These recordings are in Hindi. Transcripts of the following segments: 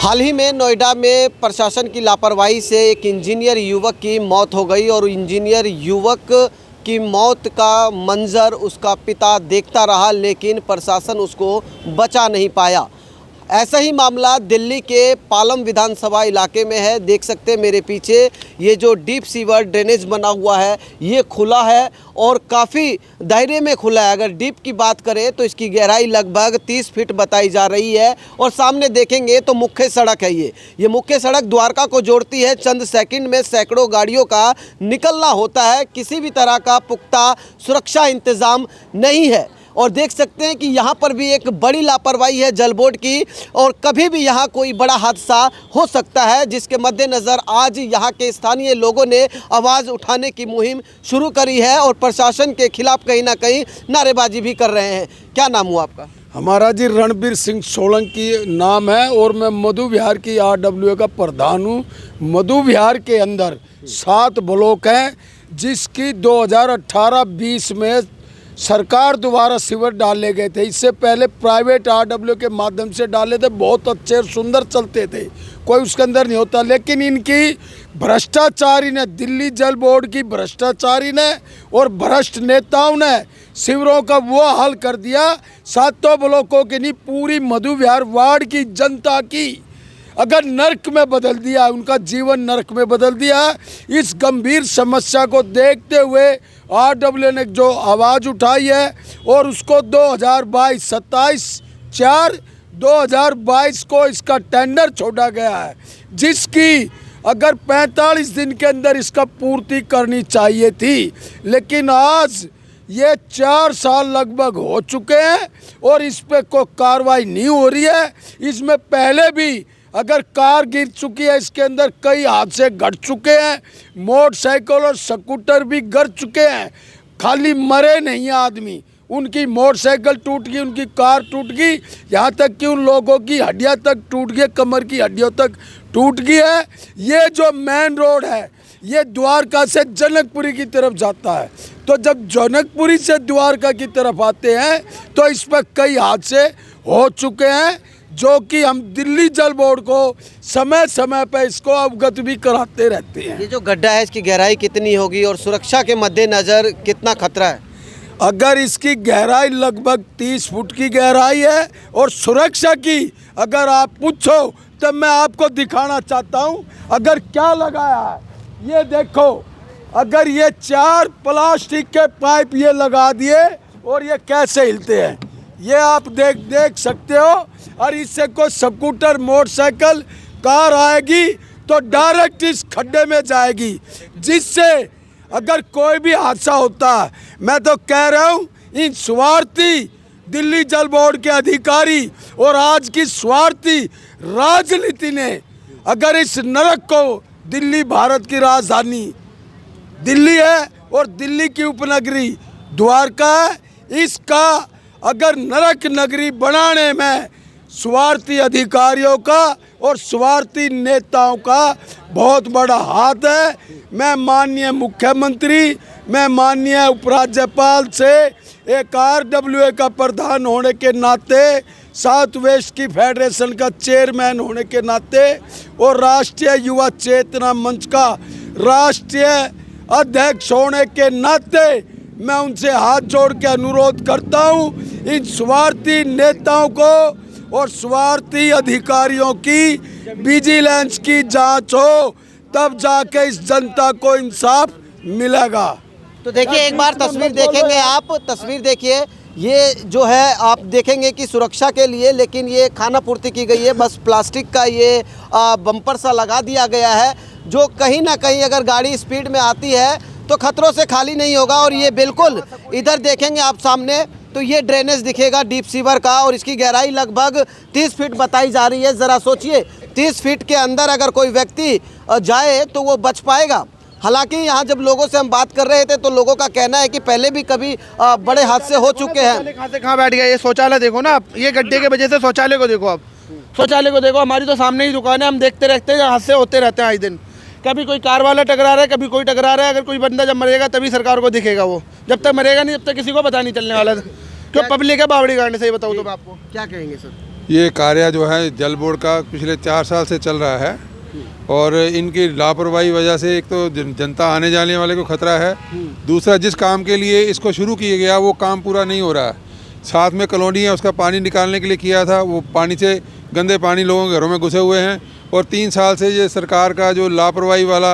हाल ही में नोएडा में प्रशासन की लापरवाही से एक इंजीनियर युवक की मौत हो गई और इंजीनियर युवक की मौत का मंजर उसका पिता देखता रहा, लेकिन प्रशासन उसको बचा नहीं पाया। ऐसा ही मामला दिल्ली के पालम विधानसभा इलाके में है। देख सकते हैं मेरे पीछे ये जो डीप सीवर ड्रेनेज बना हुआ है ये खुला है और काफ़ी दायरे में खुला है। अगर डीप की बात करें तो इसकी गहराई लगभग 30 फीट बताई जा रही है और सामने देखेंगे तो मुख्य सड़क है। ये मुख्य सड़क द्वारका को जोड़ती है। चंद सेकंड में सैकड़ों गाड़ियों का निकलना होता है। किसी भी तरह का पुख्ता सुरक्षा इंतज़ाम नहीं है और देख सकते हैं कि यहाँ पर भी एक बड़ी लापरवाही है जल बोर्ड की और कभी भी यहाँ कोई बड़ा हादसा हो सकता है, जिसके मद्देनज़र आज यहाँ के स्थानीय लोगों ने आवाज़ उठाने की मुहिम शुरू करी है और प्रशासन के खिलाफ कहीं ना कहीं नारेबाजी भी कर रहे हैं। क्या नाम हुआ आपका? हमारा जी रणबीर सिंह सोलंकी नाम है और मैं मधु विहार की RWA का प्रधान हूँ। मधु विहार के अंदर 7 ब्लॉक हैं जिसकी 2018-20 में सरकार द्वारा सीवर डाले गए थे। इससे पहले प्राइवेट RWA के माध्यम से डाले थे, बहुत अच्छे और सुंदर चलते थे, कोई उसके अंदर नहीं होता। लेकिन इनकी भ्रष्टाचारी ने, दिल्ली जल बोर्ड की भ्रष्टाचारी ने और भ्रष्ट नेताओं ने शिविरों का वो हाल कर दिया। 7 ब्लॉकों की नहीं, पूरी मधु विहार वार्ड की जनता की अगर नरक में बदल दिया, उनका जीवन नरक में बदल दिया। इस गंभीर समस्या को देखते हुए RWA ने जो आवाज़ उठाई है और उसको 27/4/2022 को इसका टेंडर छोड़ा गया है, जिसकी अगर 45 दिन के अंदर इसका पूर्ति करनी चाहिए थी। लेकिन आज ये 4 साल लगभग हो चुके हैं और इस पर कोई कार्रवाई नहीं हो रही है। इसमें पहले भी अगर कार गिर चुकी है, इसके अंदर कई हादसे घट चुके हैं, मोटरसाइकिल और स्कूटर भी गिर चुके हैं। खाली मरे नहीं हैं आदमी, उनकी मोटरसाइकिल टूट गई, उनकी कार टूट गई, यहाँ तक कि उन लोगों की हड्डियाँ तक टूट गई, कमर की हड्डियों तक टूट गई है। ये जो मेन रोड है ये द्वारका से जनकपुरी की तरफ जाता है, तो जब जनकपुरी से द्वारका की तरफ आते हैं तो इस पर कई हादसे हो चुके हैं, जो कि हम दिल्ली जल बोर्ड को समय समय पर इसको अवगत भी कराते रहते हैं। ये जो गड्ढा है इसकी गहराई कितनी होगी और सुरक्षा के मद्देनज़र कितना खतरा है? अगर इसकी गहराई लगभग 30 फुट की गहराई है और सुरक्षा की अगर आप पूछो तो मैं आपको दिखाना चाहता हूं। अगर क्या लगाया है ये देखो, अगर ये 4 प्लास्टिक के पाइप ये लगा दिए और ये कैसे हिलते हैं ये आप देख सकते हो। और इससे कोई स्कूटर, मोटरसाइकिल, कार आएगी तो डायरेक्ट इस खड्डे में जाएगी, जिससे अगर कोई भी हादसा होता है, मैं तो कह रहा हूँ इन स्वार्थी दिल्ली जल बोर्ड के अधिकारी और आज की स्वार्थी राजनीति ने अगर इस नरक को, दिल्ली भारत की राजधानी दिल्ली है और दिल्ली की उपनगरी द्वारका है, इसका अगर नरक नगरी बनाने में स्वार्थी अधिकारियों का और स्वार्थी नेताओं का बहुत बड़ा हाथ है। मैं माननीय मुख्यमंत्री, मैं माननीय उपराज्यपाल से एक RWA का प्रधान होने के नाते, साउथ वेस्ट की फेडरेशन का चेयरमैन होने के नाते और राष्ट्रीय युवा चेतना मंच का राष्ट्रीय अध्यक्ष होने के नाते मैं उनसे हाथ जोड़ के अनुरोध करता हूं, इन स्वार्थी नेताओं को और स्वार्थी अधिकारियों की विजिलेंस की जांच हो, तब जाके इस जनता को इंसाफ मिलेगा। तो देखिए, एक बार तस्वीर देखेंगे आप, तस्वीर देखिए, ये जो है आप देखेंगे कि सुरक्षा के लिए, लेकिन ये खाना पूर्ति की गई है। बस प्लास्टिक का ये बम्पर सा लगा दिया गया है, जो कहीं ना कहीं अगर गाड़ी स्पीड में आती है तो खतरों से खाली नहीं होगा। और ये बिल्कुल इधर देखेंगे आप सामने तो ये ड्रेनेज दिखेगा डीप सीवर का और इसकी गहराई लगभग 30 फीट बताई जा रही है। ज़रा सोचिए, 30 फीट के अंदर अगर कोई व्यक्ति जाए तो वो बच पाएगा। हालांकि यहाँ जब लोगों से हम बात कर रहे थे तो लोगों का कहना है कि पहले भी कभी बड़े हादसे हो चुके हैं। कहाँ से कहाँ बैठ गया। ये शौचालय देखो ना आप, ये गड्ढे के वजह से शौचालय को देखो आप, शौचालय को देखो। हमारी तो सामने ही दुकान है, हम देखते रहते हैं, हादसे होते रहते हैं आए दिन। कभी कोई कार वाला टकरा रहा है, कभी कोई टकरा रहा है। अगर कोई बंदा जब मरेगा तभी सरकार को दिखेगा, वो जब तक मरेगा नहीं तब तक किसी को पता नहीं चलने वाला। क्यों पब्लिक है बावड़ी गाड़ने से, बताऊँ तो मैं आपको क्या कहेंगे सर? ये कार्य जो है जल बोर्ड का पिछले 4 साल से चल रहा है और इनकी लापरवाही वजह से एक तो जनता आने जाने वाले को खतरा है, दूसरा जिस काम के लिए इसको शुरू किया गया वो काम पूरा नहीं हो रहा है। साथ में कॉलोनी है, उसका पानी निकालने के लिए किया था, वो पानी से गंदे पानी लोगों के घरों में घुसे हुए हैं और 3 साल से ये सरकार का जो लापरवाही वाला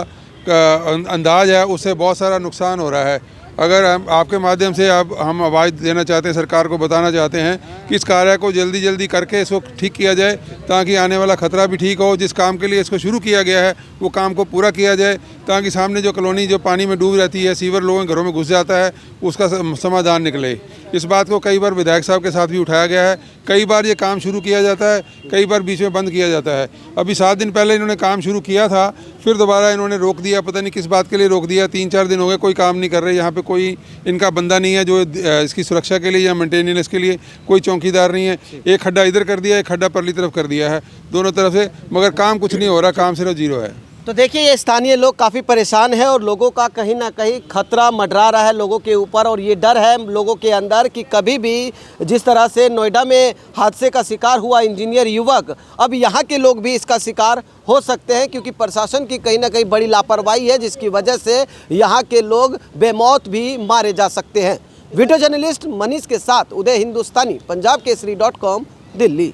अंदाज है उससे बहुत सारा नुकसान हो रहा है। अगर हम आपके माध्यम से हम आवाज़ देना चाहते हैं, सरकार को बताना चाहते हैं कि इस कार्य को जल्दी जल्दी करके इसको ठीक किया जाए ताकि आने वाला ख़तरा भी ठीक हो। जिस काम के लिए इसको शुरू किया गया है वो काम को पूरा किया जाए ताकि सामने जो कॉलोनी जो पानी में डूब रहती है, सीवर लोगों के घरों में घुस जाता है, उसका समाधान निकले। इस बात को कई बार विधायक साहब के साथ भी उठाया गया है, कई बार ये काम शुरू किया जाता है, कई बार बीच में बंद किया जाता है। अभी 7 दिन पहले इन्होंने काम शुरू किया था, फिर दोबारा इन्होंने रोक दिया, पता नहीं किस बात के लिए रोक दिया। 3-4 दिन हो गए कोई काम नहीं कर रहे। यहाँ पे कोई इनका बंदा नहीं है जो इसकी सुरक्षा के लिए या मेंटेनेंस के लिए कोई चौकीदार नहीं है। एक खड्डा इधर कर दिया, एक खड्डा परली तरफ कर दिया है, दोनों तरफ से, मगर काम कुछ नहीं हो रहा, काम सिर्फ जीरो है। तो देखिए ये स्थानीय लोग काफ़ी परेशान हैं और लोगों का कहीं ना कहीं खतरा मंडरा रहा है लोगों के ऊपर और ये डर है लोगों के अंदर कि कभी भी जिस तरह से नोएडा में हादसे का शिकार हुआ इंजीनियर युवक, अब यहाँ के लोग भी इसका शिकार हो सकते हैं क्योंकि प्रशासन की कहीं ना कहीं बड़ी लापरवाही है जिसकी वजह से यहाँ के लोग बेमौत भी मारे जा सकते हैं। वीडियो जर्नलिस्ट मनीष के साथ उदय हिंदुस्तानी, पंजाब केसरी.com, दिल्ली।